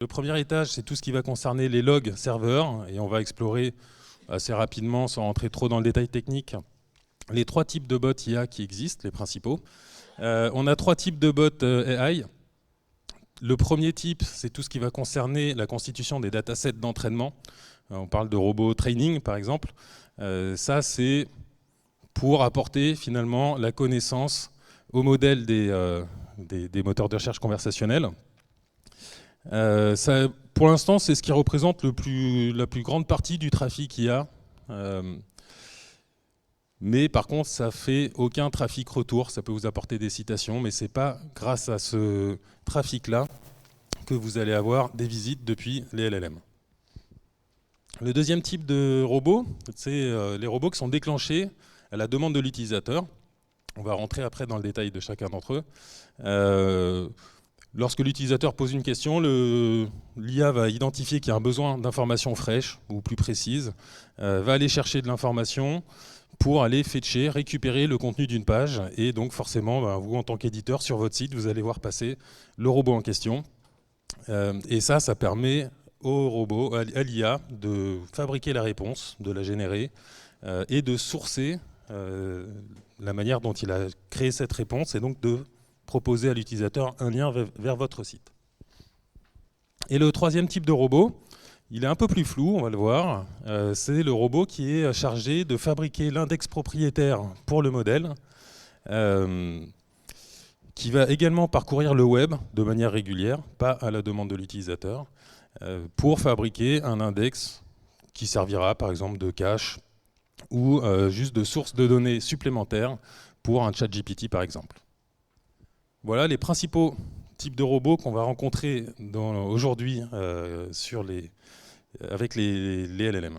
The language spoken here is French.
Le premier étage, c'est tout ce qui va concerner les logs serveurs, et on va explorer assez rapidement, sans rentrer trop dans le détail technique, les trois types de bots IA qui existent, les principaux. On a trois types de bots AI. Le premier type, c'est tout ce qui va concerner la constitution des datasets d'entraînement. On parle de robots training, par exemple. Ça, c'est pour apporter finalement la connaissance au modèle des moteurs de recherche conversationnels. Pour l'instant, c'est ce qui représente la plus grande partie du trafic IA. Mais par contre, ça fait aucun trafic retour. Ça peut vous apporter des citations, mais ce n'est pas grâce à ce trafic-là que vous allez avoir des visites depuis les LLM. Le deuxième type de robots, c'est les robots qui sont déclenchés à la demande de l'utilisateur. On va rentrer après dans le détail de chacun d'entre eux. Lorsque l'utilisateur pose une question, l'IA va identifier qu'il y a un besoin d'informations fraîches ou plus précises, va aller chercher de l'information pour aller fetcher, récupérer le contenu d'une page. Et donc forcément, vous, en tant qu'éditeur, sur votre site, vous allez voir passer le robot en question. Et ça permet au robot, à l'IA, de fabriquer la réponse, de la générer et de sourcer la manière dont il a créé cette réponse, et donc de proposer à l'utilisateur un lien vers votre site. Et le troisième type de robot, il est un peu plus flou, on va le voir. C'est le robot qui est chargé de fabriquer l'index propriétaire pour le modèle, qui va également parcourir le web de manière régulière, pas à la demande de l'utilisateur, pour fabriquer un index qui servira par exemple de cache ou juste de source de données supplémentaires pour un chat GPT par exemple. Voilà les principaux types de robots qu'on va rencontrer aujourd'hui avec les LLM.